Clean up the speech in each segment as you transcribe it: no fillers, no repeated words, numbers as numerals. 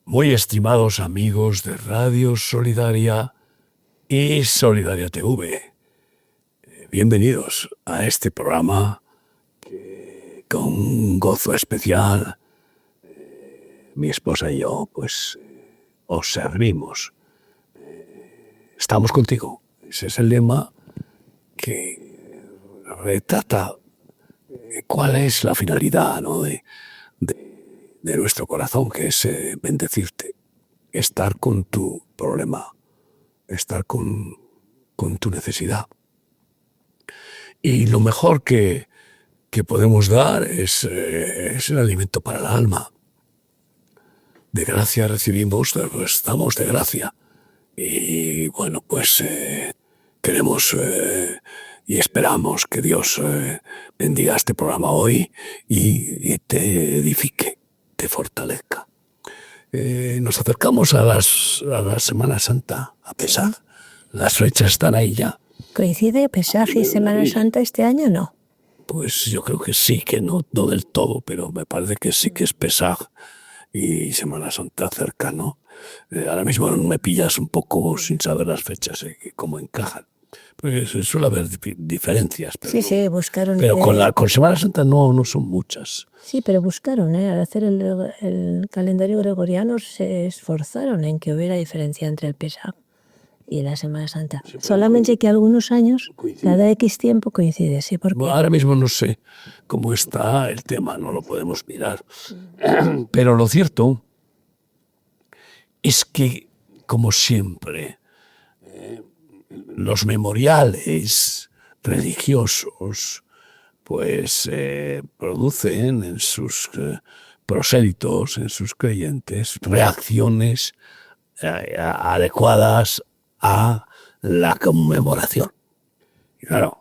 Muy estimados amigos de Radio Solidaria y Solidaria TV, bienvenidos a este programa que con un gozo especial mi esposa y yo pues os servimos. Estamos contigo. Ese es el lema que retrata cuál es la finalidad, ¿no? de nuestro corazón, que es bendecirte, estar con tu problema, estar con tu necesidad. Y lo mejor que podemos dar es el alimento para el alma. De gracia recibimos, estamos de gracia. Y bueno, pues queremos y esperamos que Dios bendiga este programa hoy y te edifique, te fortalezca. Nos acercamos a la Semana Santa, a Pesaj. Las fechas están ahí ya. ¿Coincide Pesaj y Semana Santa este año o no? Pues yo creo que sí, que no del todo, pero me parece que sí que es Pesaj y Semana Santa cerca, ¿no? Ahora mismo me pillas un poco sin saber las fechas, cómo encajan. Pues suele haber diferencias. Pero sí, buscaron. Pero con Semana Santa no son muchas. Sí, pero buscaron, al hacer el calendario gregoriano se esforzaron en que hubiera diferencia entre el Pesaj y la Semana Santa. Sí, solamente que algunos años, cada X tiempo coincide, ¿sí? ¿Por qué? Bueno, ahora mismo no sé cómo está el tema, no lo podemos mirar. Pero lo cierto es que, como siempre, los memoriales religiosos pues producen en sus prosélitos, en sus creyentes, reacciones adecuadas a la conmemoración. Y claro,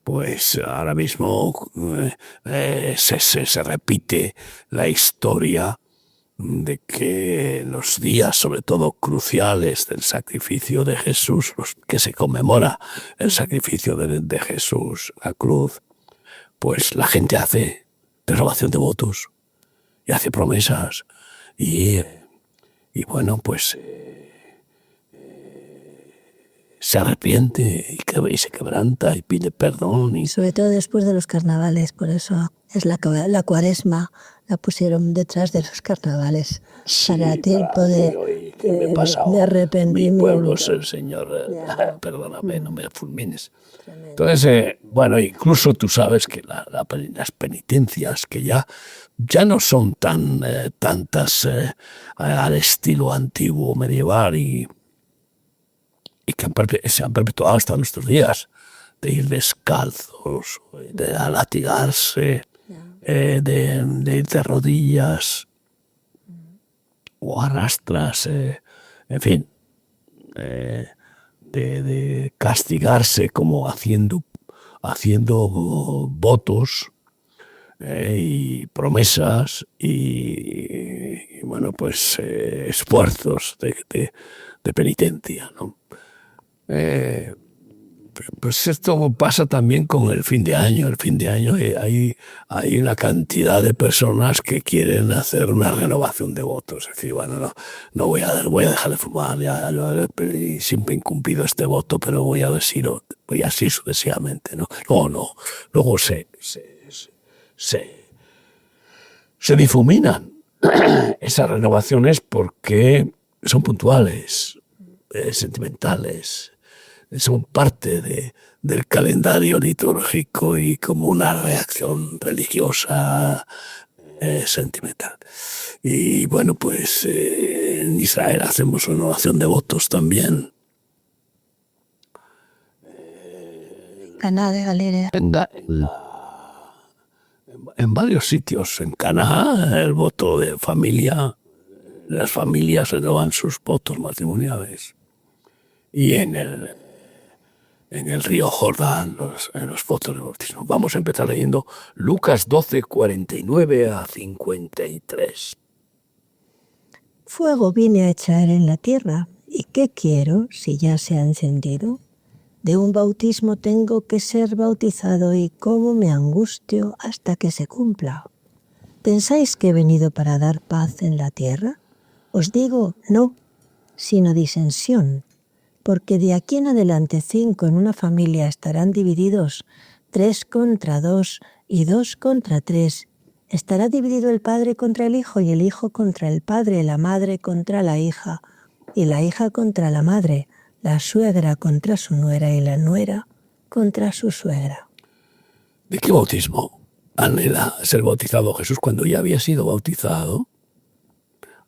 pues ahora mismo se repite la historia de que los días, sobre todo cruciales del sacrificio de Jesús, los que se conmemora el sacrificio de Jesús, la cruz, pues la gente hace renovación de votos y hace promesas y bueno, pues se arrepiente y se quebranta y pide perdón. Y sobre todo después de los carnavales, por eso es la Cuaresma, la pusieron detrás de los carnavales, sí, para tiempo de arrepentimiento. Mi pueblo es el Señor, perdóname, no me fulmines. Entonces, bueno, incluso tú sabes que las penitencias que ya no son tantas al estilo antiguo, medieval y que se han perpetuado hasta nuestros días, de ir descalzos, de latigarse, de ir de rodillas o arrastrarse, en fin, de castigarse como haciendo votos y promesas y bueno, pues esfuerzos de penitencia, ¿no? Pues esto pasa también con el fin de año. El fin de año hay una cantidad de personas que quieren hacer una renovación de votos. Es decir, bueno, no voy a dejar de fumar, ya siempre he incumplido este voto, pero voy así sucesivamente, ¿no? No. Luego se difuminan esas renovaciones porque son puntuales, sentimentales, son parte del calendario litúrgico y como una reacción religiosa sentimental. Y bueno, pues en Israel hacemos renovación de votos también. Caná de Galilea. En varios sitios. En Caná, el voto de familia, las familias renovan sus votos matrimoniales. Y en el río Jordán, los votos de bautismo. Vamos a empezar leyendo Lucas 12, 49 a 53. Fuego vine a echar en la tierra, ¿y qué quiero si ya se ha encendido? De un bautismo tengo que ser bautizado y cómo me angustio hasta que se cumpla. ¿Pensáis que he venido para dar paz en la tierra? Os digo no, sino disensión, porque de aquí en adelante 5 en una familia estarán divididos, 3 contra 2 y 2 contra 3. Estará dividido el padre contra el hijo y el hijo contra el padre, la madre contra la hija y la hija contra la madre, la suegra contra su nuera y la nuera contra su suegra. ¿De qué bautismo anhela ser bautizado Jesús cuando ya había sido bautizado?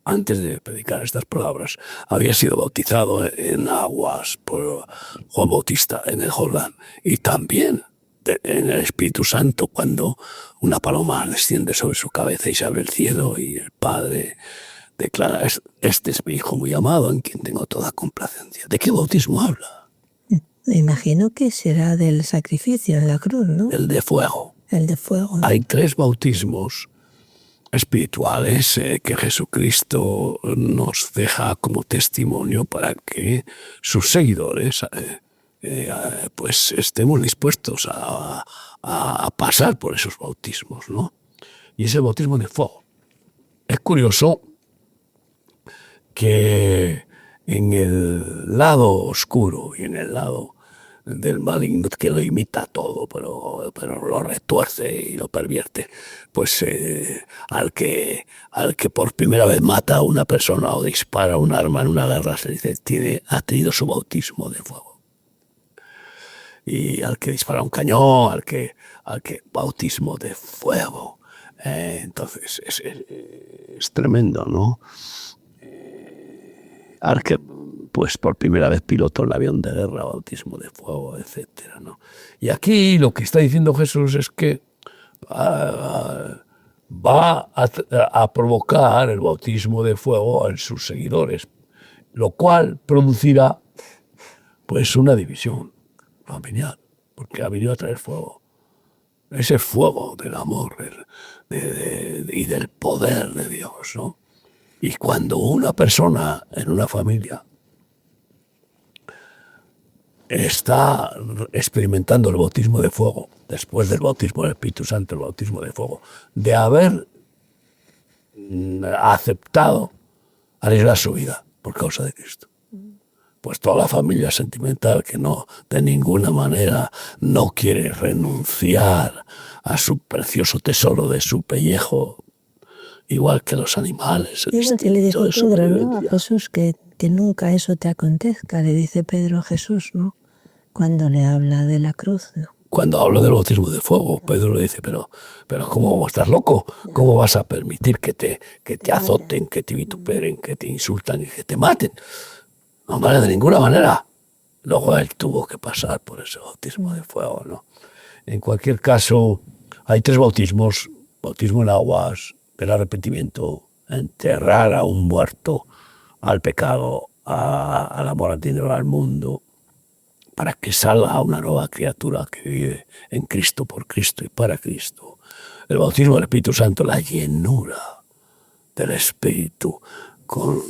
Antes de predicar estas palabras, había sido bautizado en aguas por Juan Bautista en el Jordán y también en el Espíritu Santo cuando una paloma desciende sobre su cabeza y se abre el cielo y el Padre declara: este es mi Hijo muy amado en quien tengo toda complacencia. ¿De qué bautismo habla? Me imagino que será del sacrificio en la cruz, ¿no? El de fuego. El de fuego. Hay 3 bautismos espirituales que Jesucristo nos deja como testimonio para que sus seguidores pues estemos dispuestos a pasar por esos bautismos, ¿no? Y ese bautismo de fuego. Es curioso que en el lado oscuro y en el lado del maligno, que lo imita todo, pero lo retuerce y lo pervierte, pues al que por primera vez mata a una persona o dispara un arma en una guerra, se dice, ha tenido su bautismo de fuego. Y al que dispara un cañón, al que bautismo de fuego. Entonces es tremendo, ¿no? Al que pues por primera vez pilotó el avión de guerra, bautismo de fuego, etcétera, ¿no? Y aquí lo que está diciendo Jesús es que va a provocar el bautismo de fuego en sus seguidores, lo cual producirá pues una división familiar, porque ha venido a traer fuego. Ese fuego del amor y del poder de Dios, ¿no? Y cuando una persona en una familia está experimentando el bautismo de fuego, después del bautismo del Espíritu Santo, el bautismo de fuego, de haber aceptado arriesgar su vida por causa de Cristo, pues toda la familia sentimental que no, de ninguna manera, no quiere renunciar a su precioso tesoro de su pellejo, igual que los animales. Que le dijo Pedro, ¿no? A Jesús que nunca eso te acontezca, le dice Pedro a Jesús, ¿no? Cuando le habla de la cruz, ¿no? Cuando habla del bautismo de fuego, Pedro le dice, pero ¿cómo estás loco? ¿Cómo vas a permitir que te azoten, que te vituperen, que te insultan y que te maten? No, vale, de ninguna manera. Luego él tuvo que pasar por ese bautismo de fuego, ¿no? En cualquier caso, hay 3 bautismos: bautismo en aguas, del arrepentimiento, enterrar a un muerto, al pecado, al amor antiguo, al mundo, para que salga una nueva criatura que vive en Cristo, por Cristo y para Cristo. El bautismo del Espíritu Santo, la llenura del Espíritu,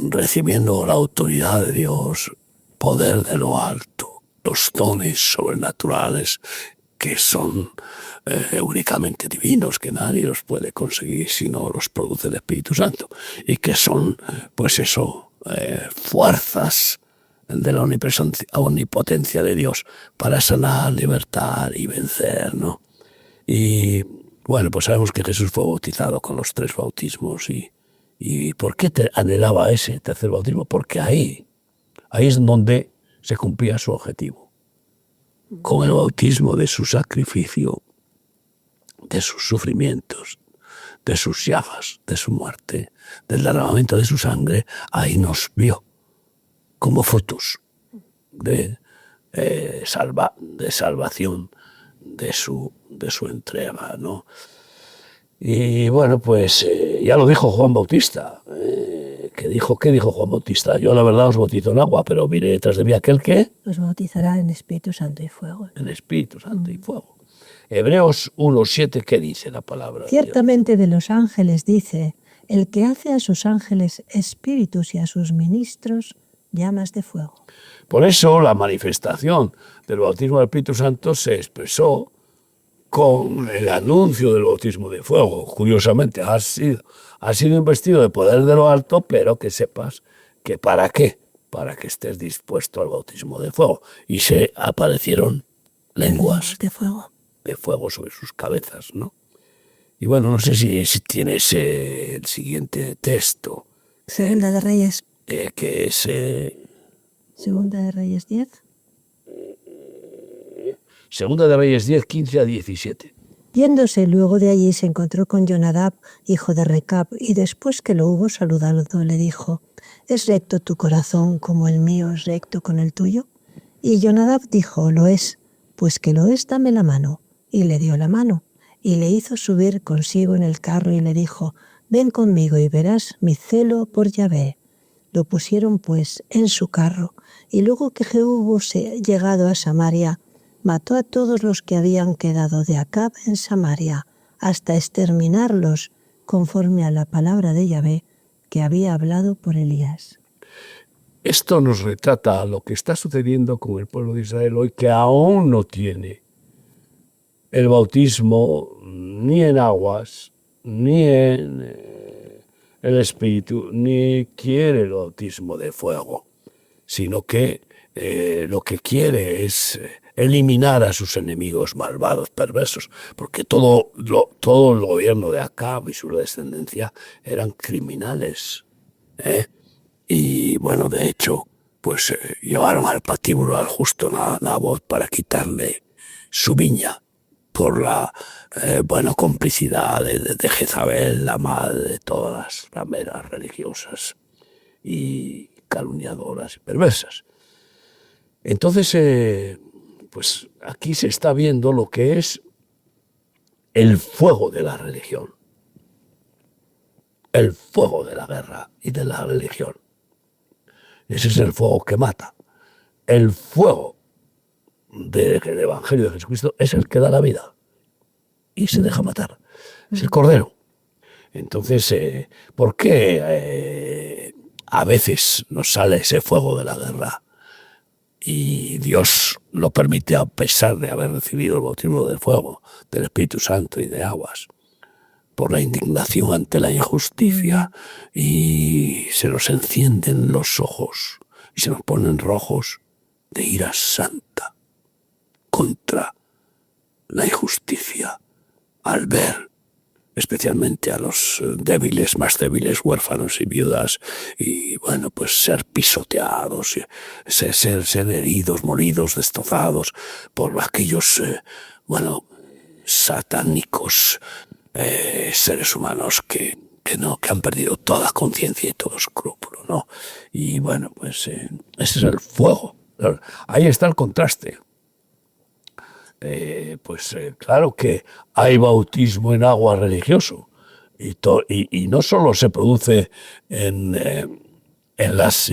recibiendo la autoridad de Dios, poder de lo alto, los dones sobrenaturales que son únicamente divinos, que nadie los puede conseguir si no los produce el Espíritu Santo, y que son, pues eso, fuerzas de la omnipotencia de Dios para sanar, libertar y vencer, ¿no? Y bueno, pues sabemos que Jesús fue bautizado con los 3 bautismos. ¿Y por qué anhelaba ese tercer bautismo? Porque ahí es donde se cumplía su objetivo. Con el bautismo de su sacrificio, de sus sufrimientos, de sus llagas, de su muerte, del derramamiento de su sangre, ahí nos vio como frutos de salvación, de su entrega, ¿no? Y bueno, pues ya lo dijo Juan Bautista. ¿Qué dijo Juan Bautista? Yo la verdad os bautizo en agua, pero mire detrás de mí aquel que os bautizará en Espíritu Santo y fuego. En Espíritu Santo y fuego. Hebreos 1:7, ¿qué dice la palabra? Ciertamente de los ángeles dice: el que hace a sus ángeles espíritus y a sus ministros llamas de fuego. Por eso la manifestación del bautismo del Espíritu Santo se expresó con el anuncio del bautismo de fuego. Curiosamente, has sido investido de poder de lo alto, pero que sepas que ¿para qué? Para que estés dispuesto al bautismo de fuego. Y se aparecieron lenguas de fuego sobre sus cabezas, ¿no? Y bueno, no sé si tienes el siguiente texto. Segunda de Reyes. Que es... Segunda de Reyes 10. Segunda de Reyes 10, 15 a 17. Yéndose luego de allí se encontró con Jonadab, hijo de Recab, y después que lo hubo saludado le dijo: ¿Es recto tu corazón como el mío es recto con el tuyo? Y Jonadab dijo: Lo es. Pues que lo es, dame la mano. Y le dio la mano, y le hizo subir consigo en el carro, y le dijo: Ven conmigo y verás mi celo por Yahvé. Lo pusieron pues en su carro, y luego que Jehú hubo llegado a Samaria, mató a todos los que habían quedado de Acab en Samaria, hasta exterminarlos, conforme a la palabra de Yahvé que había hablado por Elías. Esto nos retrata lo que está sucediendo con el pueblo de Israel hoy, que aún no tiene el bautismo ni en aguas, ni en el Espíritu, ni quiere el bautismo de fuego, sino que lo que quiere es eliminar a sus enemigos malvados, perversos, porque todo el gobierno de Acab y su descendencia eran criminales. Y bueno, de hecho, pues llevaron al patíbulo al justo Nabot para quitarle su viña por la complicidad de Jezabel, la madre de todas las rameras religiosas y calumniadoras y perversas. Entonces, pues aquí se está viendo lo que es el fuego de la religión, el fuego de la guerra y de la religión. Ese es el fuego que mata. El fuego del Evangelio de Jesucristo es el que da la vida y se deja matar. Es el Cordero. Entonces, ¿por qué a veces nos sale ese fuego de la guerra? Y Dios lo permite a pesar de haber recibido el bautismo del fuego, del Espíritu Santo y de aguas, por la indignación ante la injusticia, y se nos encienden los ojos y se nos ponen rojos de ira santa contra la injusticia al ver especialmente a los débiles, más débiles, huérfanos y viudas, y bueno, pues ser pisoteados, ser heridos, molidos, destrozados por aquellos, satánicos seres humanos que han perdido toda conciencia y todo escrúpulo, ¿no? Y bueno, pues ese es el fuego. Ahí está el contraste. Claro que hay bautismo en agua religioso y no solo se produce en las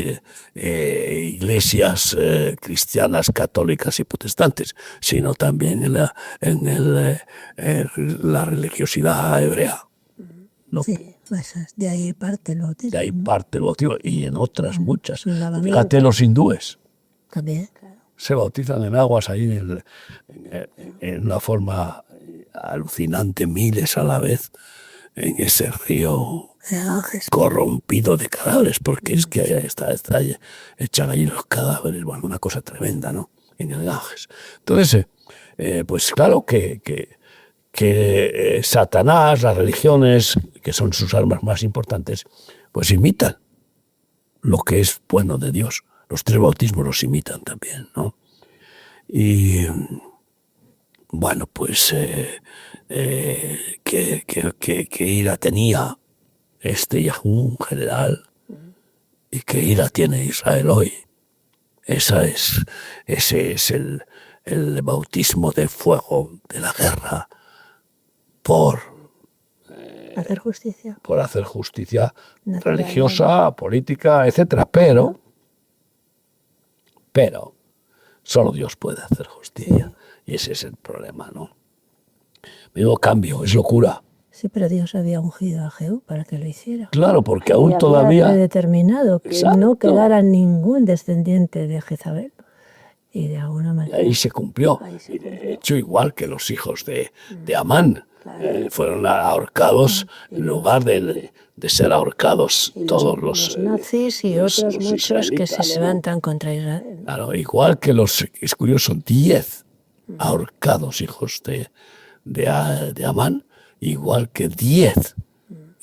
iglesias cristianas, católicas y protestantes, sino también en la religiosidad hebrea, ¿no? Sí, pues de ahí parte el bautismo. De ahí parte el bautismo y en otras muchas. Fíjate, los hindúes también, claro, se bautizan en aguas ahí en una forma alucinante, miles a la vez, en ese río corrompido de cadáveres, porque es que echan allí los cadáveres, bueno, una cosa tremenda, ¿no? En el Ganges. Entonces, pues claro que Satanás, las religiones, que son sus armas más importantes, pues imitan lo que es bueno de Dios. Los tres bautismos los imitan también, ¿no? Y bueno, pues qué ira tenía Yahú en general y qué ira tiene Israel hoy. Ese es el bautismo de fuego de la guerra por hacer justicia. Por hacer justicia religiosa, política, etcétera. Pero solo Dios puede hacer justicia. Y ese es el problema, ¿no? Mismo cambio, es locura. Sí, pero Dios había ungido a Jehú para que lo hiciera. Claro, porque aún todavía... Había determinado que no quedara ningún descendiente de Jezabel. Y de alguna Y manera. ahí se cumplió. Ahí se Y de cumplió. hecho, igual que los hijos de Amán fueron ahorcados en lugar de ser ahorcados Y todos los nazis y los otros muchos que se israelitas, ¿no? levantan contra Israel. Claro, igual que es curioso, 10 ahorcados hijos de Amán, igual que 10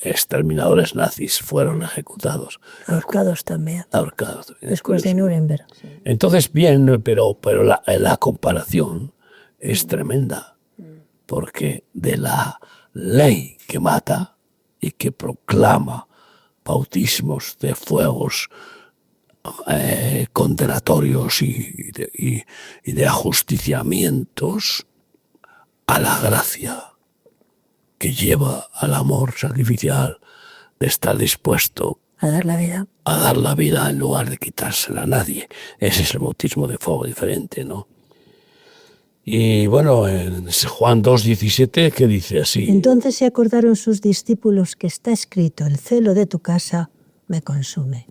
exterminadores nazis fueron ejecutados. Ahorcados también. Ahorcados. Después de Nuremberg. Entonces, bien, pero la comparación es tremenda, porque de la ley que mata y que proclama bautismos de fuegos condenatorios y de ajusticiamientos a la gracia que lleva al amor sacrificial de estar dispuesto A dar la vida. a dar la vida en lugar de quitársela a nadie. Ese es el bautismo de fuego diferente, ¿no? Y bueno, en Juan 2:17, que dice así: Entonces se acordaron sus discípulos que está escrito, el celo de tu casa me consume.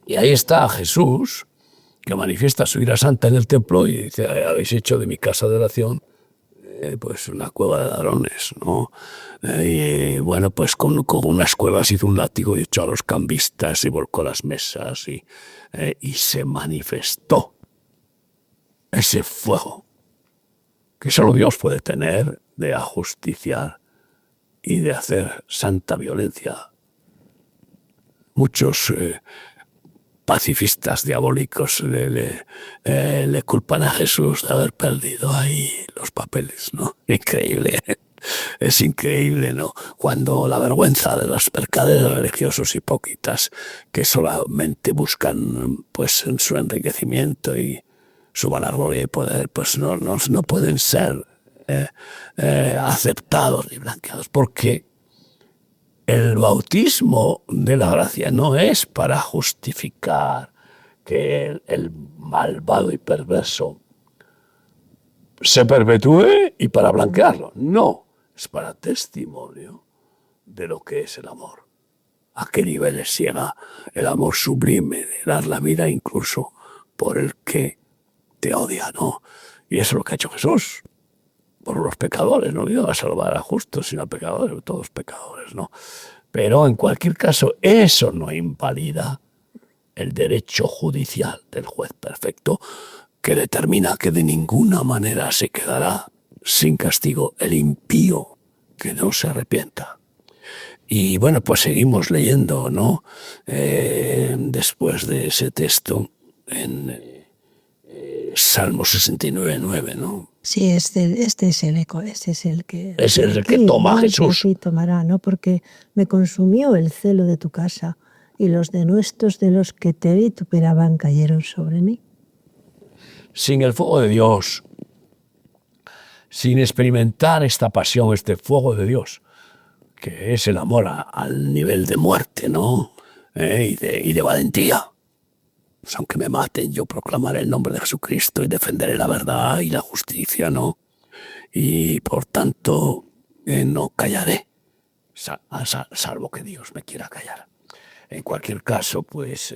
Y ahí está Jesús, que manifiesta su ira santa en el templo y dice: habéis hecho de mi casa de oración pues una cueva de ladrones, ¿no? Y bueno, pues con unas cuevas hizo un látigo y echó a los cambistas y volcó las mesas y se manifestó ese fuego que solo Dios puede tener de ajusticiar y de hacer santa violencia. Muchos pacifistas diabólicos le culpan a Jesús de haber perdido ahí los papeles, ¿no? Increíble. Es increíble, ¿no? Cuando la vergüenza de los mercaderes religiosos hipócritas que solamente buscan pues en su enriquecimiento y su vanagloria y poder, pues no pueden ser aceptados ni blanqueados, porque el bautismo de la gracia no es para justificar que el malvado y perverso se perpetúe y para blanquearlo. No, es para testimonio de lo que es el amor. A qué niveles llega el amor sublime de dar la vida incluso por el que te odia, ¿no? Y eso es lo que ha hecho Jesús por los pecadores. No vino a salvar a justos, sino a pecadores, todos pecadores, ¿no? Pero en cualquier caso, eso no invalida el derecho judicial del juez perfecto, que determina que de ninguna manera se quedará sin castigo el impío que no se arrepienta. Y bueno, pues seguimos leyendo, ¿no? Después de ese texto en Salmo 69:9, ¿no? Sí, este es el eco, este es el que... Es el que toma Jesús. Sí, tomará, ¿no? Porque me consumió el celo de tu casa y los denuestos de los que te vituperaban cayeron sobre mí. Sin el fuego de Dios, sin experimentar esta pasión, este fuego de Dios, que es el amor al nivel de muerte, ¿no? Y de valentía. Pues aunque me maten, yo proclamaré el nombre de Jesucristo y defenderé la verdad y la justicia, ¿no? Y por tanto, no callaré, salvo que Dios me quiera callar. En cualquier caso, pues,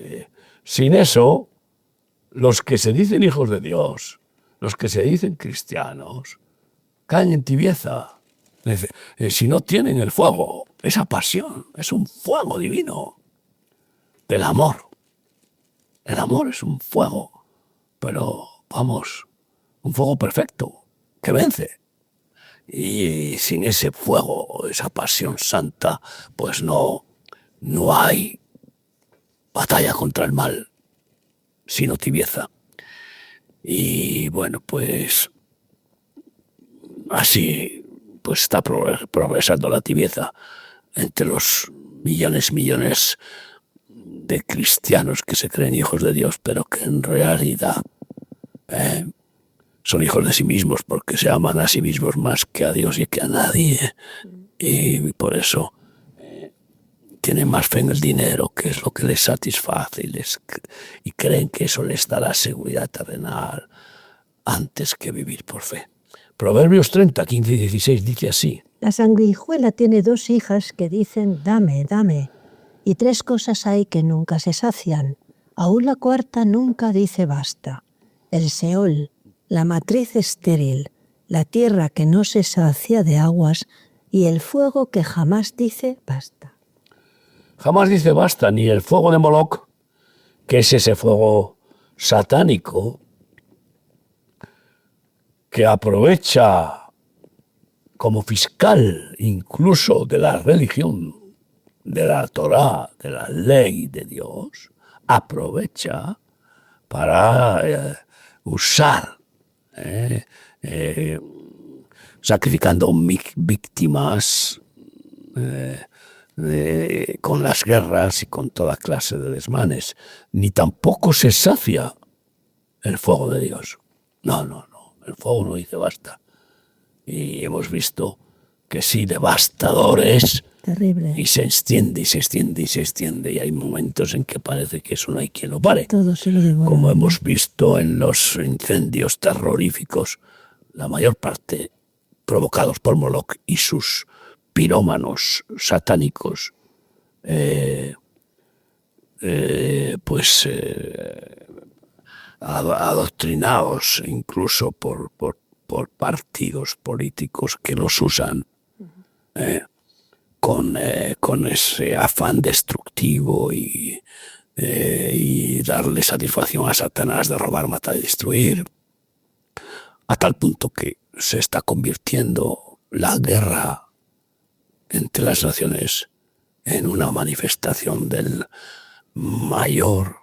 sin eso, los que se dicen hijos de Dios, los que se dicen cristianos, caen en tibieza. Si no tienen el fuego, esa pasión, es un fuego divino del amor. El amor es un fuego, pero vamos, un fuego perfecto, que vence. Y sin ese fuego, esa pasión santa, pues no hay batalla contra el mal, sino tibieza. Y bueno, pues así pues está progresando la tibieza entre los millones de cristianos que se creen hijos de Dios, pero que en realidad son hijos de sí mismos porque se aman a sí mismos más que a Dios y que a nadie. Y por eso tienen más fe en el dinero, que es lo que les satisface, y creen que eso les dará seguridad terrenal antes que vivir por fe. Proverbios 30, 15 y 16 dice así: La sanguijuela tiene 2 hijas que dicen dame, dame, y 3 cosas hay que nunca se sacian. Aún la cuarta nunca dice basta. el Seol, la matriz estéril, la tierra que no se sacia de aguas y el fuego que jamás dice basta. Jamás dice basta, ni el fuego de Moloch, que es ese fuego satánico que aprovecha como fiscal incluso de la religión, de la Torá, de la ley de Dios, aprovecha para usar, sacrificando víctimas con las guerras y con toda clase de desmanes. Ni tampoco se sacia el fuego de Dios. No, el fuego no dice basta. Y hemos visto que sí, devastador es. Terrible. Y se extiende, y se extiende, y se extiende. Y hay momentos en que parece que eso no hay quien lo pare. Todo se lo devora. Como hemos visto en los incendios terroríficos, la mayor parte provocados por Moloch y sus pirómanos satánicos, adoctrinados incluso por partidos políticos que los usan con ese afán destructivo y darle satisfacción a Satanás de robar, matar y destruir, a tal punto que se está convirtiendo la guerra entre las naciones en una manifestación del mayor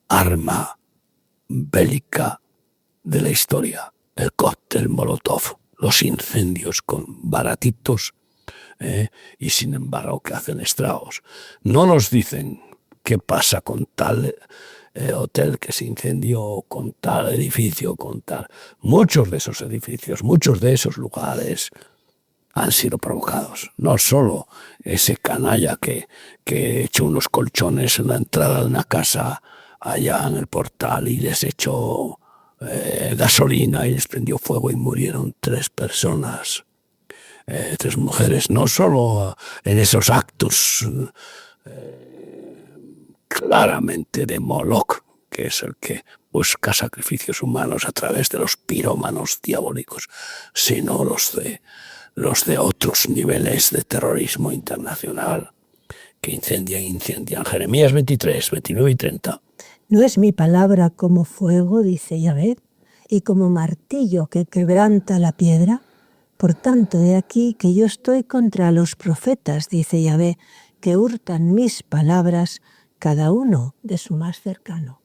arma bélica de la historia, el cóctel Molotov, los incendios con baratitos, y sin embargo que hacen estragos. No nos dicen qué pasa con tal hotel que se incendió, con tal edificio, con tal. Muchos de esos edificios, muchos de esos lugares han sido provocados. No solo ese canalla que echó unos colchones en la entrada de una casa allá en el portal y les echó gasolina y les prendió fuego y murieron 3 personas, 3 mujeres. No solo en esos actos claramente de Moloch, que es el que busca sacrificios humanos a través de los pirómanos diabólicos, sino los de otros niveles de terrorismo internacional que incendian. Jeremías 23, 29 y 30. No es mi palabra como fuego, dice Yahvé, y como martillo que quebranta la piedra. Por tanto, he aquí que yo estoy contra los profetas, dice Yahvé, que hurtan mis palabras, cada uno de su más cercano.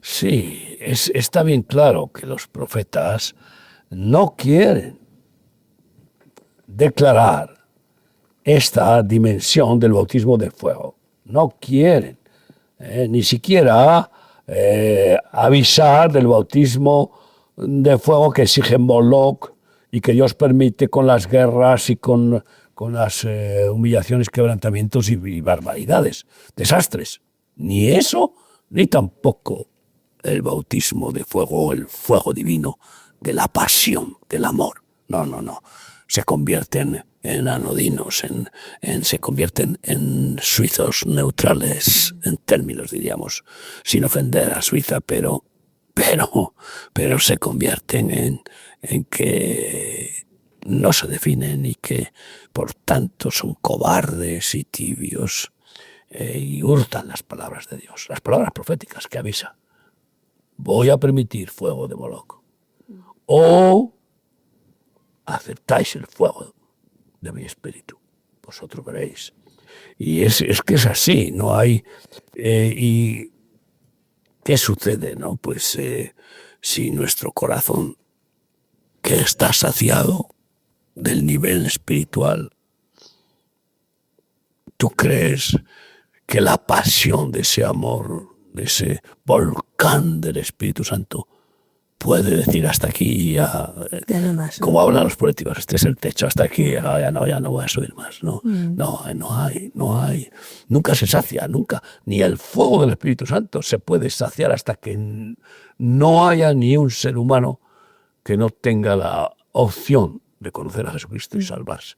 Sí, está bien claro que los profetas no quieren declarar esta dimensión del bautismo de fuego. No quieren ni siquiera avisar del bautismo de fuego que exige Moloch y que Dios permite con las guerras y con las humillaciones, quebrantamientos y barbaridades, desastres. Ni eso, ni tampoco el bautismo de fuego, el fuego divino de la pasión, del amor. No. Se convierten en anodinos, se convierten en suizos neutrales, en términos, diríamos, sin ofender a Suiza, pero se convierten en que no se definen y que, por tanto, son cobardes y tibios y hurtan las palabras de Dios, las palabras proféticas que avisa. Voy a permitir fuego de Moloch. O aceptáis el fuego de mi espíritu. Vosotros veréis. Y es que es así, no hay... ¿Y qué sucede, no? Pues si nuestro corazón, que está saciado del nivel espiritual, ¿tú crees que la pasión de ese amor, de ese volcán del Espíritu Santo, puede decir hasta aquí ya no más, como hablan los políticos, este es el techo, hasta aquí, ya no voy a subir más? No hay, nunca se sacia, nunca, ni el fuego del Espíritu Santo se puede saciar hasta que no haya ni un ser humano que no tenga la opción de conocer a Jesucristo y salvarse.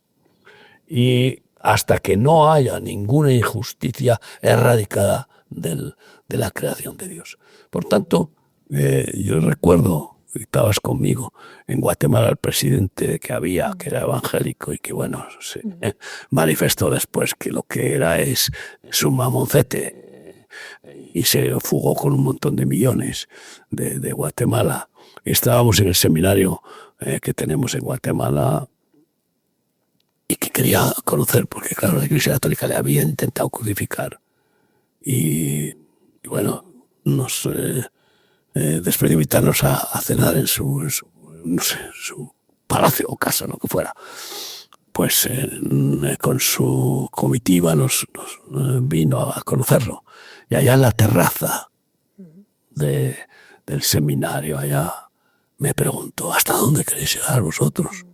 Y hasta que no haya ninguna injusticia erradicada de la creación de Dios. Por tanto, Yo recuerdo, estabas conmigo, en Guatemala el presidente que había, que era evangélico y que, bueno, se manifestó después que lo que era es un mamoncete y se fugó con un montón de millones de Guatemala. Estábamos en el seminario que tenemos en Guatemala y que quería conocer, porque claro, la Iglesia Católica le había intentado crucificar. Y bueno, nos después de invitarnos a cenar en su, no sé, su palacio o casa, lo que fuera, pues con su comitiva nos vino a conocerlo. Y allá en la terraza del seminario, allá, me preguntó, ¿hasta dónde queréis llegar vosotros?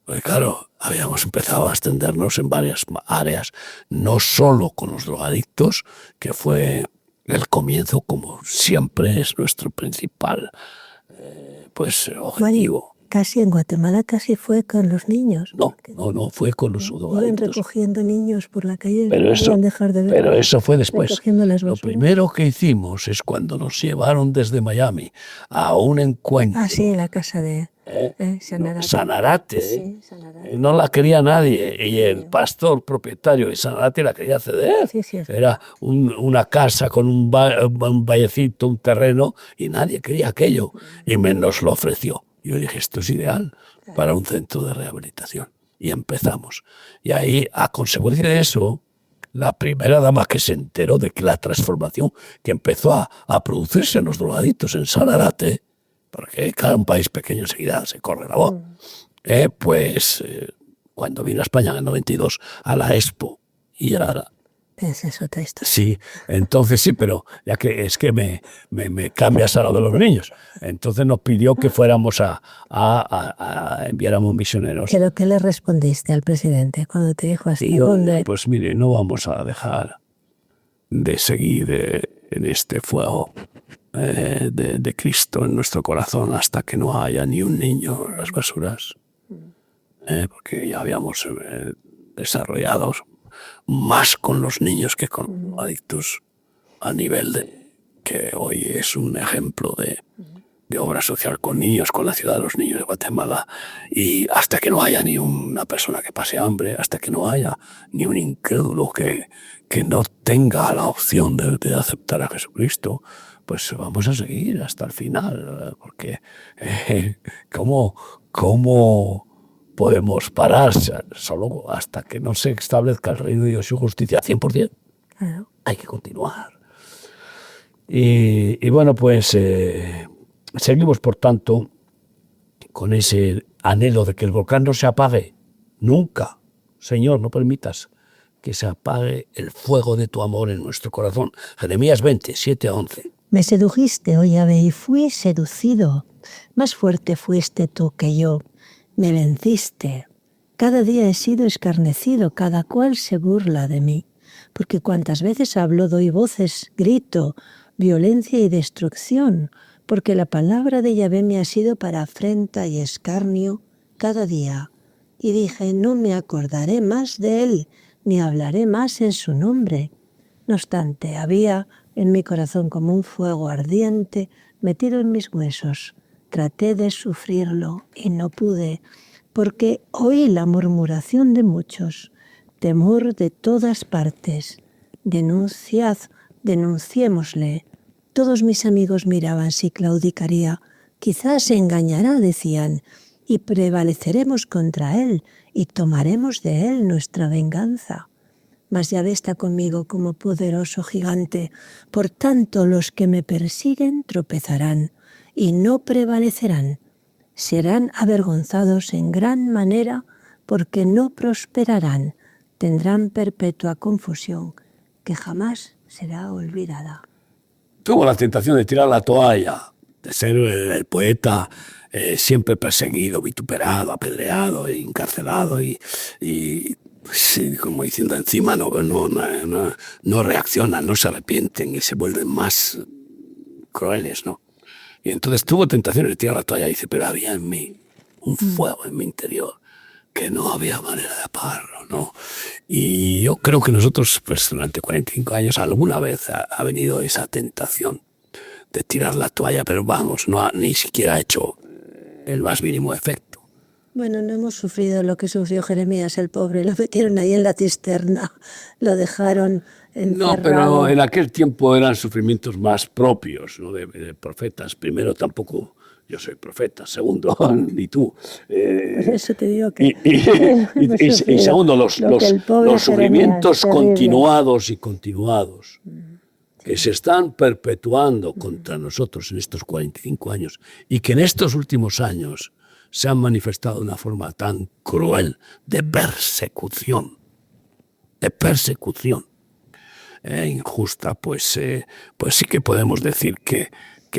Porque claro, habíamos empezado a extendernos en varias áreas, no solo con los drogadictos, que fue el comienzo, como siempre es nuestro principal objetivo. Casi en Guatemala casi fue con los niños. No fue con los drogadictos. Iban recogiendo niños por la calle, pero eso fue después. Lo primero que hicimos es cuando nos llevaron desde Miami a un encuentro. Ah, sí, en la casa de Sanarate. Sanarate. Sí, Sanarate. No la quería nadie y el pastor propietario de Sanarate la quería ceder. Sí. Era una casa con un vallecito, un terreno, y nadie quería aquello. Y nos lo ofreció. Yo dije, esto es ideal para un centro de rehabilitación. Y empezamos. Y ahí, a consecuencia de eso, la primera dama que se enteró de que la transformación que empezó a producirse en los drogadictos en Sanarate, porque cada un país pequeño enseguida se corre la voz, cuando vino a España en el 92 a la Expo, y era... Esa es otra historia. Sí, entonces sí, pero ya que es que me cambias a lo de los niños. Entonces nos pidió que fuéramos enviáramos misioneros. ¿Pero qué le respondiste al presidente cuando te dijo así? Pues mire, no vamos a dejar de seguir en este fuego de Cristo en nuestro corazón hasta que no haya ni un niño en las basuras. Porque ya habíamos desarrollado más con los niños que con los adictos, a nivel de que hoy es un ejemplo de obra social con niños, con la ciudad de los niños de Guatemala, y hasta que no haya ni una persona que pase hambre, hasta que no haya ni un incrédulo que no tenga la opción de aceptar a Jesucristo, pues vamos a seguir hasta el final, porque ¿cómo podemos parar solo hasta que no se establezca el reino de Dios y su justicia 100%. Claro. Hay que continuar. Y bueno, pues seguimos, por tanto, con ese anhelo de que el volcán no se apague. Nunca, Señor, no permitas que se apague el fuego de tu amor en nuestro corazón. Jeremías 20, 7-11. Me sedujiste, oh Yahvé, y fui seducido. Más fuerte fuiste tú que yo. Me venciste. Cada día he sido escarnecido, cada cual se burla de mí. Porque cuantas veces hablo, doy voces, grito, violencia y destrucción. Porque la palabra de Yahvé me ha sido para afrenta y escarnio cada día. Y dije, no me acordaré más de él, ni hablaré más en su nombre. No obstante, había en mi corazón como un fuego ardiente metido en mis huesos. Traté de sufrirlo y no pude, porque oí la murmuración de muchos, temor de todas partes. Denunciémosle. Todos mis amigos miraban si claudicaría. Quizás se engañará, decían, y prevaleceremos contra él y tomaremos de él nuestra venganza. Mas Yahvé está conmigo como poderoso gigante. Por tanto, los que me persiguen tropezarán y no prevalecerán. Serán avergonzados en gran manera porque no prosperarán. Tendrán perpetua confusión que jamás será olvidada. Tuvo la tentación de tirar la toalla, de ser el poeta siempre perseguido, vituperado, apedreado, encarcelado y sí, como diciendo, encima no reaccionan, no se arrepienten y se vuelven más crueles, ¿no? Y entonces tuvo tentaciones de tirar la toalla y dice, pero había en mí un fuego en mi interior que no había manera de apagarlo, ¿no? Y yo creo que nosotros, pues durante 45 años, alguna vez ha venido esa tentación de tirar la toalla, pero vamos, ni siquiera ha hecho el más mínimo efecto. Bueno, no hemos sufrido lo que sufrió Jeremías, el pobre. Lo metieron ahí en la cisterna, lo dejaron encerrado. No, pero en aquel tiempo eran sufrimientos más propios, ¿no? de profetas. Primero, tampoco yo soy profeta. Segundo, ni tú. Por eso te digo que... Y segundo, los sufrimientos continuados y continuados que se están perpetuando contra nosotros en estos 45 años y que en estos últimos años se han manifestado de una forma tan cruel de persecución, injusta, pues sí que podemos decir que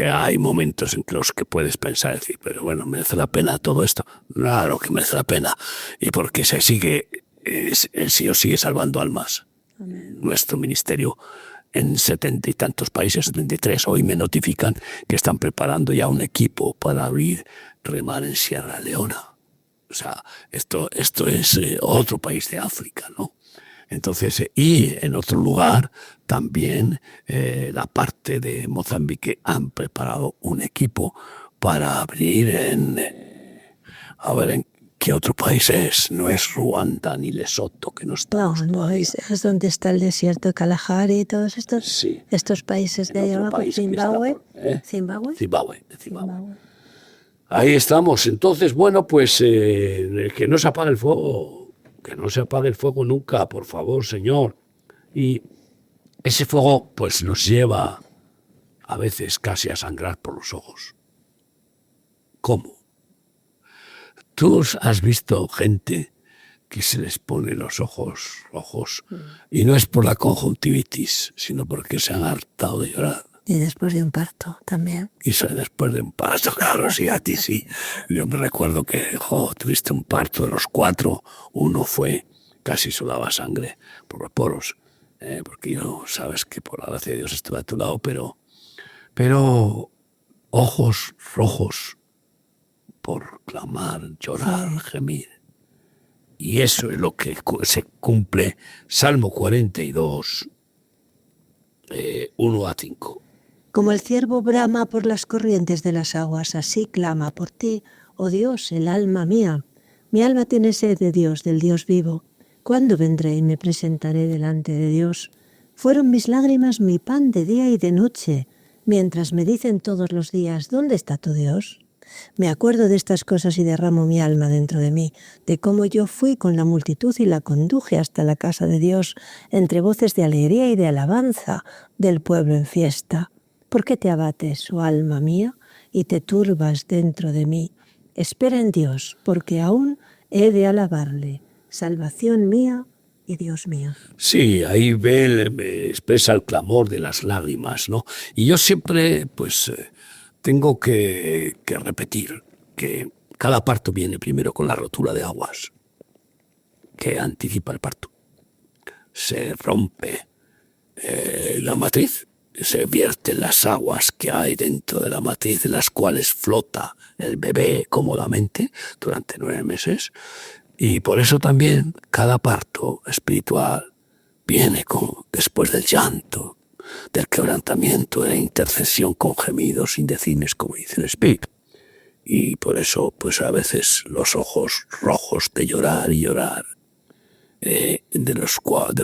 hay momentos en los que puedes pensar, decir, pero bueno, ¿merece la pena todo esto? Claro que merece la pena, y porque el Señor sigue salvando almas. Amén. Nuestro ministerio en 70 y tantos países, 73, hoy me notifican que están preparando ya un equipo para abrir remar en Sierra Leona. O sea, esto es otro país de África, ¿no? Entonces, y en otro lugar también la parte de Mozambique han preparado un equipo para abrir a ver en qué otro país es. No es Ruanda ni Lesoto, que no está. No, es donde está el desierto de Kalahari y todos estos, Sí. Estos países de ahí abajo, Zimbabue. Zimbabue. Ahí estamos. Entonces, bueno, pues que no se apague el fuego. Que no se apague el fuego nunca, por favor, Señor. Y ese fuego, pues nos lleva a veces casi a sangrar por los ojos. ¿Cómo? Tú has visto gente que se les pone los ojos rojos y no es por la conjuntivitis, sino porque se han hartado de llorar. Y después de un parto también. Y después de un parto, claro, sí, a ti sí. Yo me recuerdo que tuviste un parto de los 4, uno fue, casi sudaba sangre por los poros, porque yo, sabes que por la gracia de Dios estuve a tu lado, pero ojos rojos por clamar, llorar, gemir. Y eso es lo que se cumple, Salmo 42, 1-5. Como el ciervo brama por las corrientes de las aguas, así clama por ti, oh Dios, el alma mía. Mi alma tiene sed de Dios, del Dios vivo. ¿Cuándo vendré y me presentaré delante de Dios? Fueron mis lágrimas mi pan de día y de noche, mientras me dicen todos los días, ¿dónde está tu Dios? Me acuerdo de estas cosas y derramo mi alma dentro de mí, de cómo yo fui con la multitud y la conduje hasta la casa de Dios, entre voces de alegría y de alabanza del pueblo en fiesta. ¿Por qué te abates, oh alma mía, y te turbas dentro de mí? Espera en Dios, porque aún he de alabarle, salvación mía y Dios mío. Sí, ahí expresa el clamor de las lágrimas, ¿no? Y yo siempre, pues, tengo que repetir que cada parto viene primero con la rotura de aguas, que anticipa el parto. Se rompe la matriz, se vierten las aguas que hay dentro de la matriz, en las cuales flota el bebé cómodamente durante 9 meses. Y por eso también cada parto espiritual viene después del llanto, del quebrantamiento, de la intercesión con gemidos indecibles, como dice el Espíritu. Y por eso, pues a veces los ojos rojos de llorar y llorar, de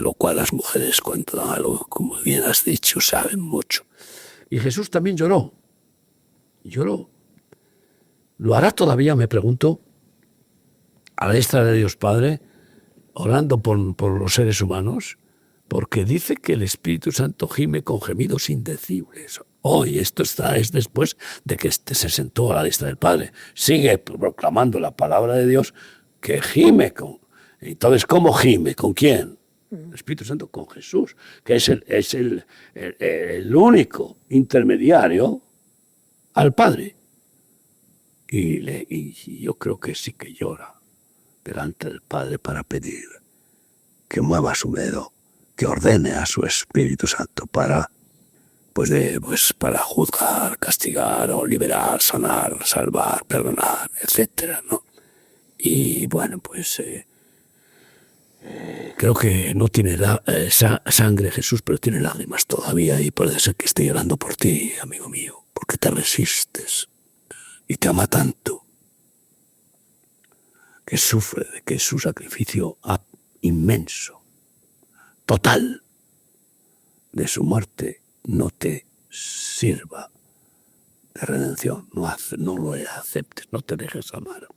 lo cual las mujeres cuentan algo, como bien has dicho, saben mucho. Y Jesús también lloró. ¿Lo hará todavía, me pregunto, a la diestra de Dios Padre, orando por los seres humanos? Porque dice que el Espíritu Santo gime con gemidos indecibles. Hoy esto es después de que se sentó a la diestra del Padre. Sigue proclamando la palabra de Dios que gime con... Entonces, ¿cómo gime? ¿Con quién? El Espíritu Santo con Jesús, que es el único intermediario al Padre. Y yo creo que sí que llora delante del Padre para pedir que mueva su dedo, que ordene a su Espíritu Santo para juzgar, castigar o liberar, sanar, salvar, perdonar, etcétera, ¿no? Y bueno, pues Creo que no tiene sangre Jesús, pero tiene lágrimas todavía y puede ser que esté llorando por ti, amigo mío, porque te resistes y te ama tanto que sufre de que su sacrificio inmenso, total, de su muerte no te sirva de redención, no lo aceptes, no te dejes amar.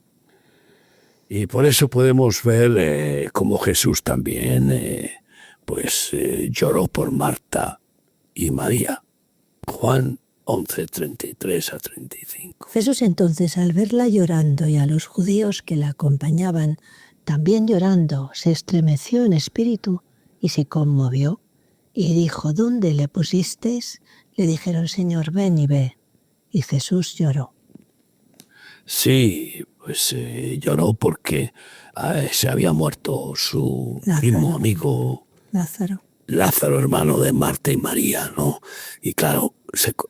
Y por eso podemos ver cómo Jesús también lloró por Marta y María. Juan 11, 33 a 35. Jesús entonces, al verla llorando y a los judíos que la acompañaban, también llorando, se estremeció en espíritu y se conmovió. Y dijo: ¿Dónde le pusisteis? Le dijeron: Señor, ven y ve. Y Jesús lloró. Sí, pues lloró porque se había muerto su primo amigo Lázaro, hermano de Marta y María, ¿no? Y claro,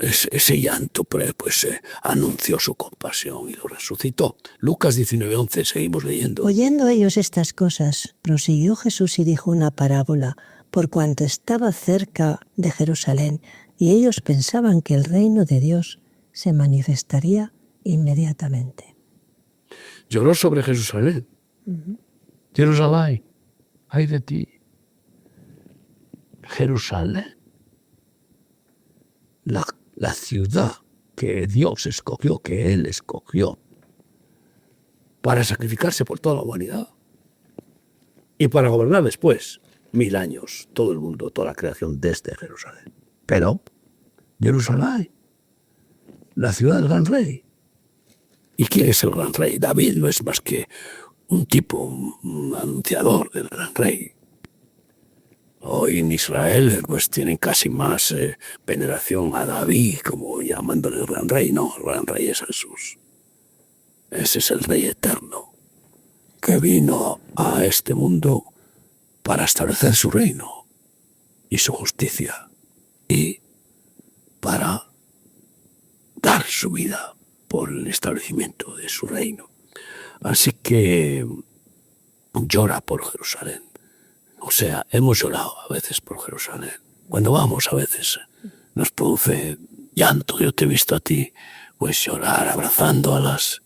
ese llanto pues anunció su compasión y lo resucitó. Lucas 19:11, seguimos leyendo. Oyendo ellos estas cosas, prosiguió Jesús y dijo una parábola, por cuanto estaba cerca de Jerusalén, y ellos pensaban que el reino de Dios se manifestaría inmediatamente. Lloró sobre Jerusalén. Jerusalén, ay de ti. Jerusalén, la ciudad que Dios escogió, que Él escogió, para sacrificarse por toda la humanidad y para gobernar después 1000 años, todo el mundo, toda la creación desde Jerusalén. Pero Jerusalén, la ciudad del gran rey. ¿Y quién es el gran rey? David no es más que un tipo, un anunciador del gran rey. Hoy en Israel pues tienen casi más veneración a David, como llamándole el gran rey. No, el gran rey es Jesús. Ese es el rey eterno, que vino a este mundo para establecer su reino y su justicia y para dar su vida por el establecimiento de su reino. Así que llora por Jerusalén. O sea, hemos llorado a veces por Jerusalén. Cuando vamos a veces nos produce llanto. Yo te he visto a ti pues llorar abrazando a las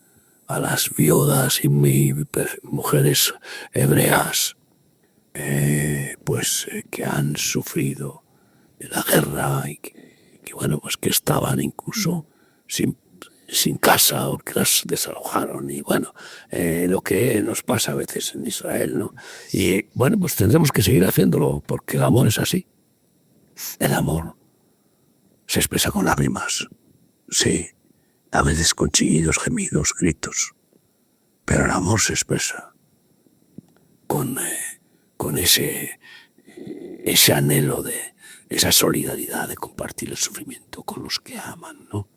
viudas y mujeres hebreas que han sufrido la guerra y que bueno, pues que estaban incluso sin casa o que las desalojaron y bueno, lo que nos pasa a veces en Israel, ¿no? Y bueno, pues tendremos que seguir haciéndolo porque el amor es así. El amor se expresa con lágrimas, sí, a veces con chillidos, gemidos, gritos, pero el amor se expresa con ese anhelo de esa solidaridad de compartir el sufrimiento con los que aman, ¿no?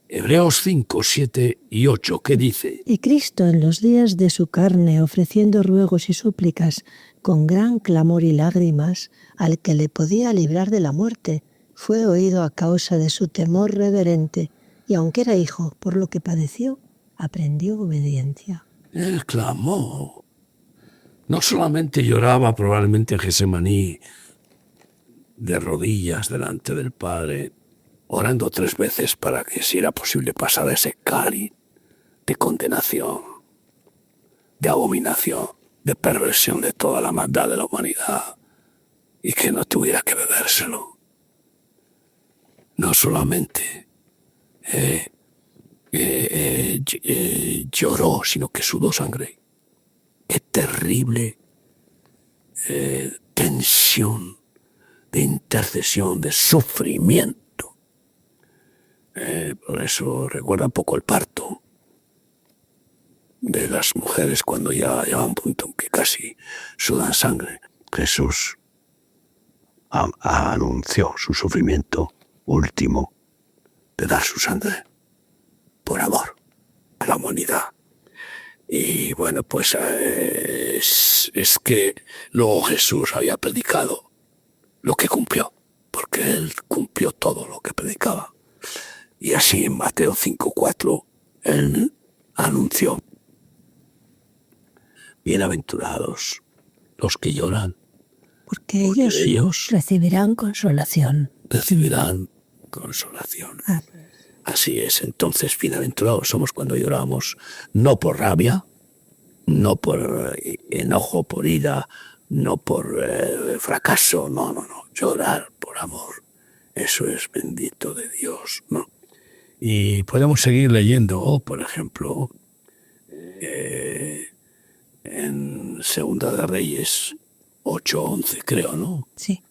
Hebreos 5, 7 y 8, ¿qué dice? Y Cristo en los días de su carne, ofreciendo ruegos y súplicas con gran clamor y lágrimas al que le podía librar de la muerte, fue oído a causa de su temor reverente, y aunque era hijo, por lo que padeció, aprendió obediencia. Él clamó. No solamente lloraba probablemente en Getsemaní de rodillas delante del Padre, orando 3 veces para que si era posible pasar ese cáliz de condenación, de abominación, de perversión de toda la maldad de la humanidad y que no tuviera que bebérselo. No solamente lloró, sino que sudó sangre. Qué terrible tensión de intercesión, de sufrimiento. Por eso recuerda un poco el parto de las mujeres cuando ya llega un punto en que casi sudan sangre. Jesús anunció su sufrimiento último de dar su sangre por amor a la humanidad. Y bueno, pues es que luego Jesús había predicado lo que cumplió, porque él cumplió todo lo que predicaba. Y así en Mateo 5:4 él anunció: bienaventurados los que lloran, porque porque ellos ellos recibirán consolación. recibirán consolación. Así es, entonces bienaventurados somos cuando lloramos, no por rabia, no por enojo, por ira, no por fracaso, no, llorar por amor. Eso es bendito de Dios, ¿no? Y podemos seguir leyendo, por ejemplo, en Segunda de Reyes 8:11, creo, ¿no? Sí,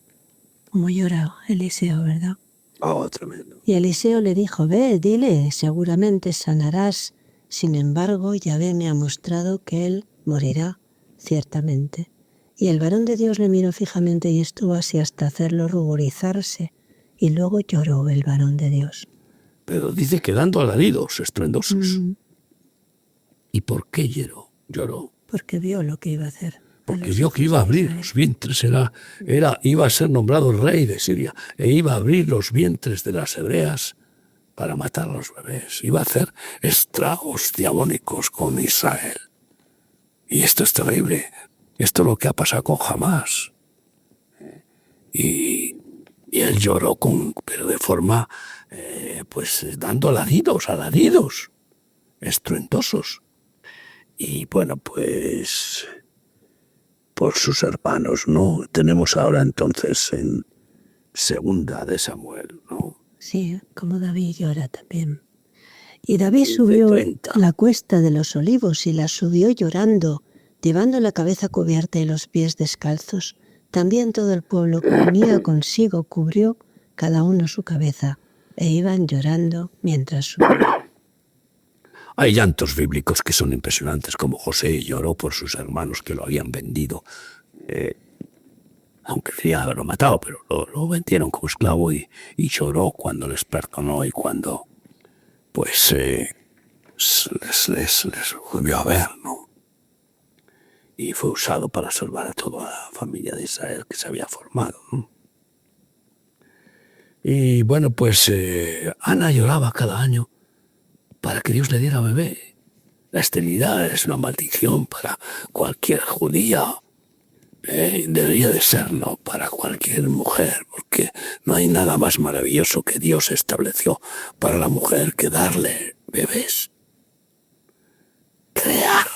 como llora Eliseo, ¿verdad? Oh, tremendo. Y Eliseo le dijo, ve, dile, seguramente sanarás. Sin embargo, Yahvé me ha mostrado que él morirá, ciertamente. Y el varón de Dios le miró fijamente y estuvo así hasta hacerlo ruborizarse. Y luego lloró el varón de Dios. Pero dice que dando alaridos estruendosos. ¿Y por qué lloró? Porque vio lo que iba a hacer. Porque vio que iba a abrir los vientres, iba a ser nombrado rey de Siria, e iba a abrir los vientres de las hebreas para matar a los bebés. Iba a hacer estragos diabólicos con Israel. Y esto es terrible. Esto es lo que ha pasado con Hamás. Y él lloró pero de forma, pues dando alaridos, estruendosos. Y bueno, pues por sus hermanos, ¿no? Tenemos ahora entonces en Segunda de Samuel, ¿no? Sí, como David llora también. Y David subió la cuesta de los olivos y la subió llorando, llevando la cabeza cubierta y los pies descalzos. También todo el pueblo que venía consigo cubrió cada uno su cabeza, e iban llorando mientras subían. Hay llantos bíblicos que son impresionantes, como José lloró por sus hermanos que lo habían vendido, aunque quería haberlo matado, pero lo vendieron como esclavo y lloró cuando les perdonó y cuando pues les volvió a ver, ¿no? Y fue usado para salvar a toda la familia de Israel que se había formado, ¿no? Y bueno, pues Ana lloraba cada año para que Dios le diera bebé. La esterilidad es una maldición para cualquier judía. Debería de serlo para cualquier mujer, porque no hay nada más maravilloso que Dios estableció para la mujer que darle bebés. Crear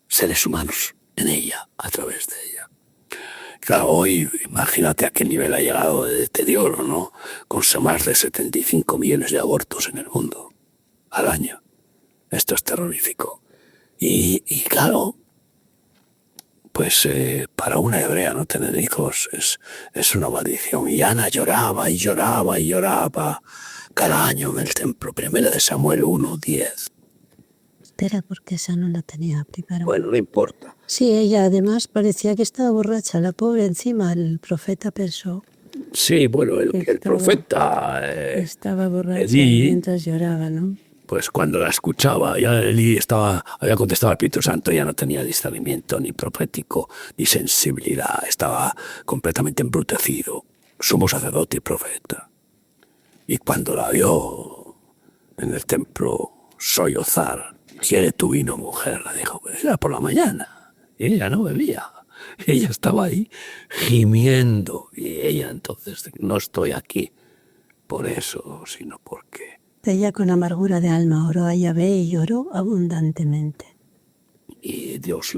seres humanos en ella, a través de ella. Claro, hoy imagínate a qué nivel ha llegado de deterioro, ¿no? Con más de 75 millones de abortos en el mundo al año. Esto es terrorífico. Y claro, pues para una hebrea no tener hijos es una maldición. Y Ana lloraba y lloraba y lloraba cada año en el templo. Primera de Samuel 1:10. Espera, porque esa no la tenía primero. Bueno, no importa. Sí, ella además parecía que estaba borracha, la pobre encima, el profeta pensó. Sí, bueno, el profeta estaba borracha Elí, mientras lloraba, ¿no? Pues cuando la escuchaba, ya Elí había contestado al Espíritu Santo, ya no tenía discernimiento ni profético, ni sensibilidad, estaba completamente embrutecido, sumo sacerdote y profeta. Y cuando la vio en el templo sollozar, ¿quiere tu vino, mujer? Le dijo, pues era por la mañana. Y ella no bebía. Ella estaba ahí gimiendo. Y ella entonces, no estoy aquí por eso, sino porque... Ella con amargura de alma oró a Yahvé y lloró abundantemente. Y Dios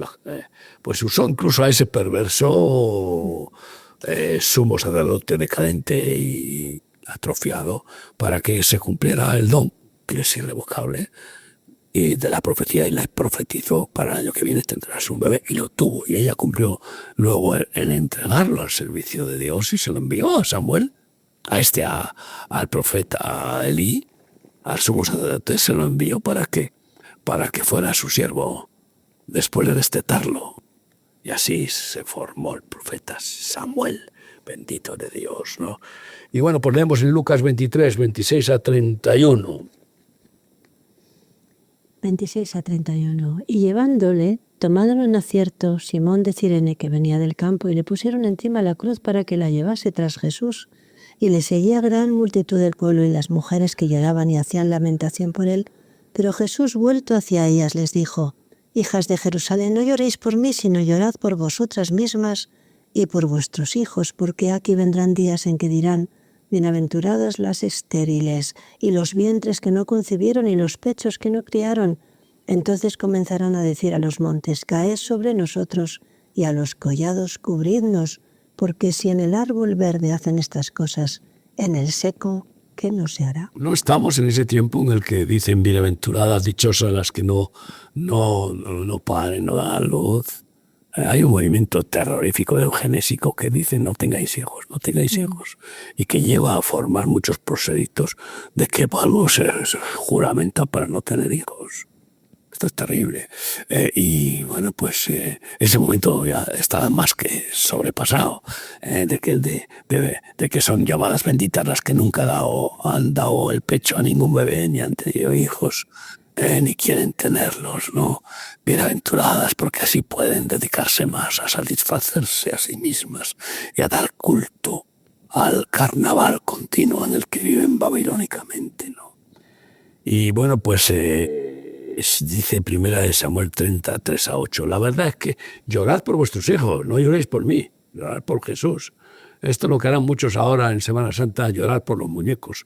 pues usó incluso a ese perverso sumo sacerdote decadente y atrofiado para que se cumpliera el don, que es irrevocable, y de la profecía, y la profetizó para el año que viene tendrás un bebé, y lo tuvo, y ella cumplió luego en entregarlo al servicio de Dios y se lo envió a Samuel, al profeta Elí, al sumo sacerdote, se lo envió para que fuera su siervo después de destetarlo. Y así se formó el profeta Samuel, bendito de Dios, ¿no? Y bueno, pues leemos en Lucas 23, 26 a 31. 26 a 31. Y llevándole, tomaron en acierto Simón de Cirene, que venía del campo, y le pusieron encima la cruz para que la llevase tras Jesús. Y le seguía gran multitud del pueblo y las mujeres que lloraban y hacían lamentación por él. Pero Jesús, vuelto hacia ellas, les dijo: Hijas de Jerusalén, no lloréis por mí, sino llorad por vosotras mismas y por vuestros hijos, porque aquí vendrán días en que dirán: bienaventuradas las estériles, y los vientres que no concibieron, y los pechos que no criaron. Entonces comenzarán a decir a los montes: caed sobre nosotros, y a los collados cubridnos, porque si en el árbol verde hacen estas cosas, en el seco, ¿qué no se hará? No estamos en ese tiempo en el que dicen bienaventuradas, dichosas las que no paren, no dan luz. Hay un movimiento terrorífico eugenésico que dice no tengáis hijos, no tengáis hijos, y que lleva a formar muchos prosélitos de que vamos a juramenta para no tener hijos. Esto es terrible. Y bueno, pues ese momento ya está más que sobrepasado, de que son llamadas benditas las que nunca han dado el pecho a ningún bebé, ni han tenido hijos, ni quieren tenerlos, ¿no? Bienaventuradas, porque así pueden dedicarse más a satisfacerse a sí mismas y a dar culto al carnaval continuo en el que viven babilónicamente, ¿no? Y bueno, pues dice Primera de Samuel 33:8, la verdad es que llorad por vuestros hijos, no lloréis por mí, llorad por Jesús. Esto es lo que harán muchos ahora en Semana Santa, llorar por los muñecos.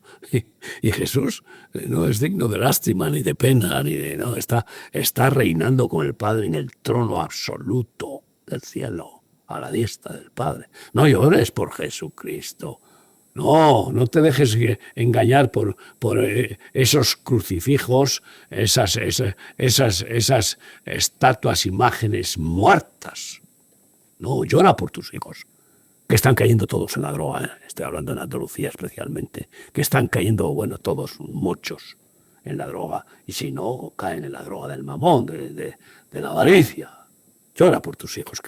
Y Jesús no es digno de lástima, ni de pena, no, está reinando con el Padre en el trono absoluto del cielo, a la diestra del Padre. No llores por Jesucristo. No te dejes engañar por esos crucifijos, esas estatuas, imágenes muertas. No, llora por tus hijos, que están cayendo todos en la droga. Estoy hablando en Andalucía especialmente, que están cayendo, todos, muchos, en la droga. Y si no, caen en la droga del mamón, de la avaricia. Llora por tus hijos,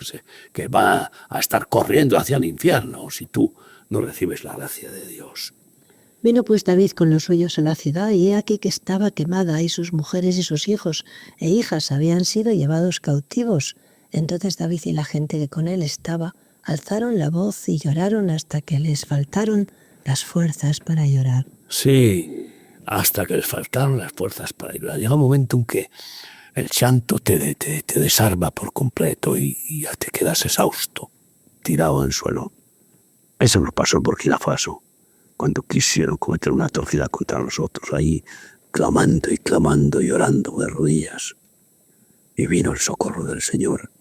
que van a estar corriendo hacia el infierno si tú no recibes la gracia de Dios. Vino pues David con los suyos a la ciudad, y he aquí que estaba quemada, y sus mujeres y sus hijos e hijas habían sido llevados cautivos. Entonces David y la gente que con él estaba alzaron la voz y lloraron hasta que les faltaron las fuerzas para llorar. Sí, hasta que les faltaron las fuerzas para llorar. Llega un momento en que el llanto te desarma por completo y ya te quedas exhausto, tirado en el suelo. Eso nos pasó en Burkina Faso, cuando quisieron cometer una atrocidad contra nosotros, ahí clamando y clamando, llorando de rodillas. Y vino el socorro del Señor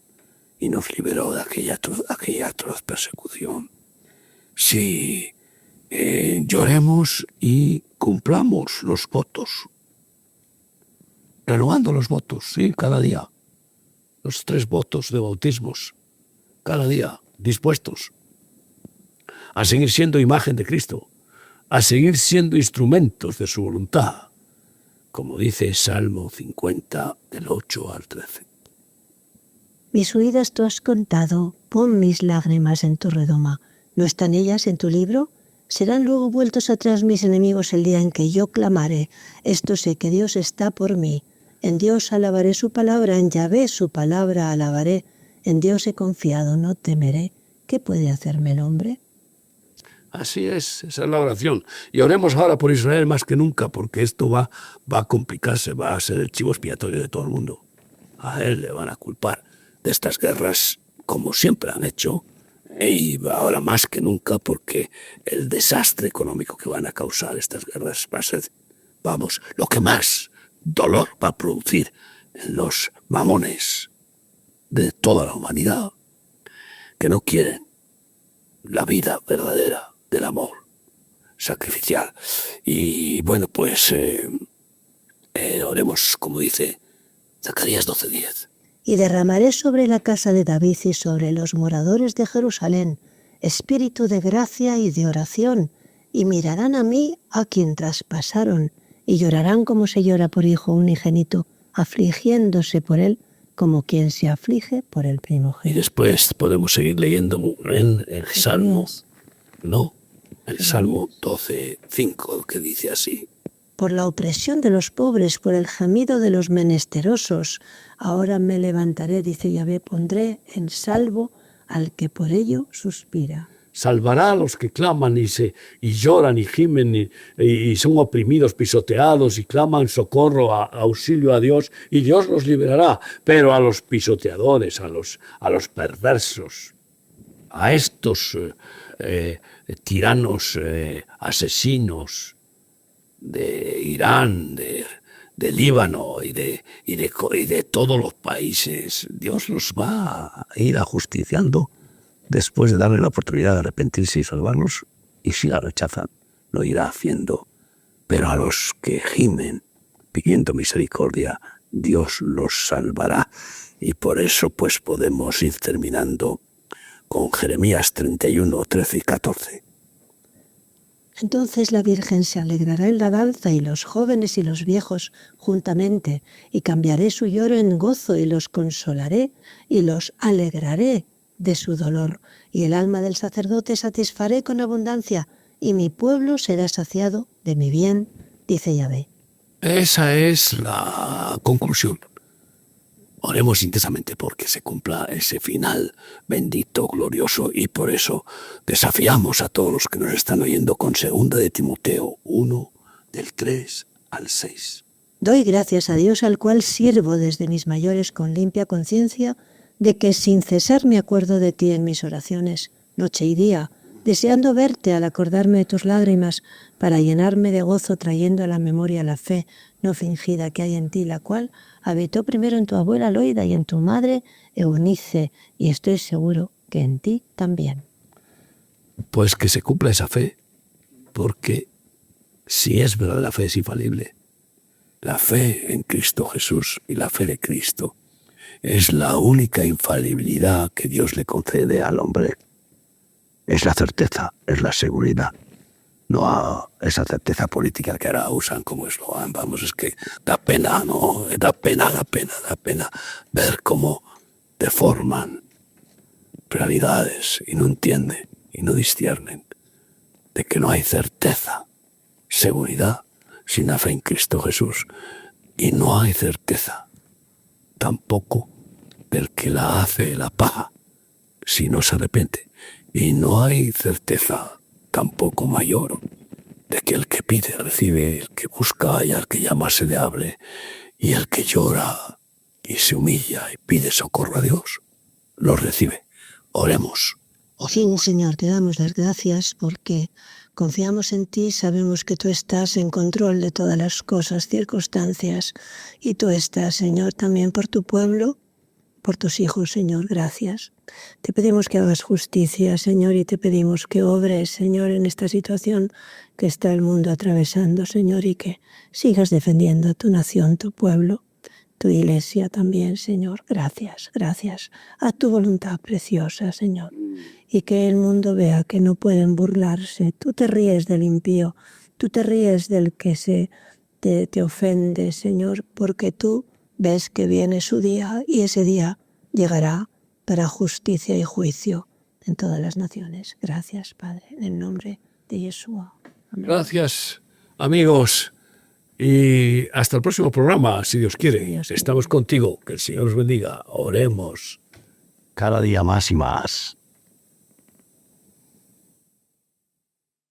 y nos liberó de aquella atroz persecución. Sí, lloremos y cumplamos los votos, renovando los votos, sí, cada día. Los 3 votos de bautismos, cada día, dispuestos a seguir siendo imagen de Cristo, a seguir siendo instrumentos de su voluntad, como dice Salmo 50, del 8 al 13. Mis huidas tú has contado, pon mis lágrimas en tu redoma. ¿No están ellas en tu libro? Serán luego vueltos atrás mis enemigos el día en que yo clamare. Esto sé que Dios está por mí. En Dios alabaré su palabra, en Yahvé su palabra alabaré. En Dios he confiado, no temeré. ¿Qué puede hacerme el hombre? Así es, esa es la oración. Y oremos ahora por Israel más que nunca, porque esto va a complicarse, va a ser el chivo expiatorio de todo el mundo. A él le van a culpar de estas guerras, como siempre han hecho, y ahora más que nunca, porque el desastre económico que van a causar estas guerras va a ser, lo que más dolor va a producir en los mamones de toda la humanidad, que no quieren la vida verdadera del amor sacrificial. Y bueno, pues oremos, como dice Zacarías 12:10. Y derramaré sobre la casa de David y sobre los moradores de Jerusalén espíritu de gracia y de oración, y mirarán a mí a quien traspasaron, y llorarán como se llora por hijo unigénito, afligiéndose por él como quien se aflige por el primogénito. Y después podemos seguir leyendo en el Salmo, el Salmo 12:5, que dice así: por la opresión de los pobres, por el gemido de los menesterosos. Ahora me levantaré, dice Yahvé, pondré en salvo al que por ello suspira. salvará a los que claman y lloran y gimen y son oprimidos, pisoteados y claman socorro, auxilio a Dios, y Dios los liberará. Pero a los pisoteadores, a los perversos, a estos tiranos asesinos de Irán, de Líbano y de todos los países, Dios los va a ir ajusticiando después de darle la oportunidad de arrepentirse y salvarlos, y si la rechazan, lo irá haciendo. Pero a los que gimen pidiendo misericordia, Dios los salvará. Y por eso pues podemos ir terminando con Jeremías 31, 13 y 14. Entonces la Virgen se alegrará en la danza, y los jóvenes y los viejos juntamente, y cambiaré su lloro en gozo, y los consolaré, y los alegraré de su dolor. Y el alma del sacerdote satisfaré con abundancia, y mi pueblo será saciado de mi bien, dice Yahvé. Esa es la conclusión. Oremos intensamente porque se cumpla ese final bendito, glorioso, y por eso desafiamos a todos los que nos están oyendo con 2 de Timoteo 1, del 3 al 6. Doy gracias a Dios, al cual sirvo desde mis mayores con limpia conciencia, de que sin cesar me acuerdo de ti en mis oraciones, noche y día, deseando verte al acordarme de tus lágrimas, para llenarme de gozo trayendo a la memoria la fe no fingida que hay en ti, la cual habitó primero en tu abuela Loida y en tu madre Eunice, y estoy seguro que en ti también. Pues que se cumpla esa fe, porque si es verdad, la fe es infalible. La fe en Cristo Jesús y la fe de Cristo es la única infalibilidad que Dios le concede al hombre. Es la certeza, es la seguridad. No a esa certeza política que ahora usan como eslogan. Vamos, es que da pena, ¿no? Da pena ver cómo deforman realidades y no entienden y no disciernen de que no hay certeza, seguridad sin la fe en Cristo Jesús. Y no hay certeza tampoco del que la hace la paga si no se arrepiente. Y no hay certeza tampoco mayor de que el que pide recibe, el que busca y al que llama se le abre, y el que llora y se humilla y pide socorro a Dios, lo recibe. Oremos. Sí, Señor, te damos las gracias porque confiamos en ti, sabemos que tú estás en control de todas las cosas, circunstancias, y tú estás, Señor, también por tu pueblo, por tus hijos, Señor, gracias. Te pedimos que hagas justicia, Señor, y te pedimos que obres, Señor, en esta situación que está el mundo atravesando, Señor, y que sigas defendiendo a tu nación, tu pueblo, tu iglesia también, Señor. Gracias, gracias a tu voluntad preciosa, Señor. Y que el mundo vea que no pueden burlarse. Tú te ríes del impío, tú te ríes del que te ofende, Señor, porque tú ves que viene su día y ese día llegará para justicia y juicio en todas las naciones. Gracias, Padre, en el nombre de Yeshua. Amén. Gracias, amigos. Y hasta el próximo programa, si Dios quiere. Estamos contigo. Que el Señor os bendiga. Oremos cada día más y más.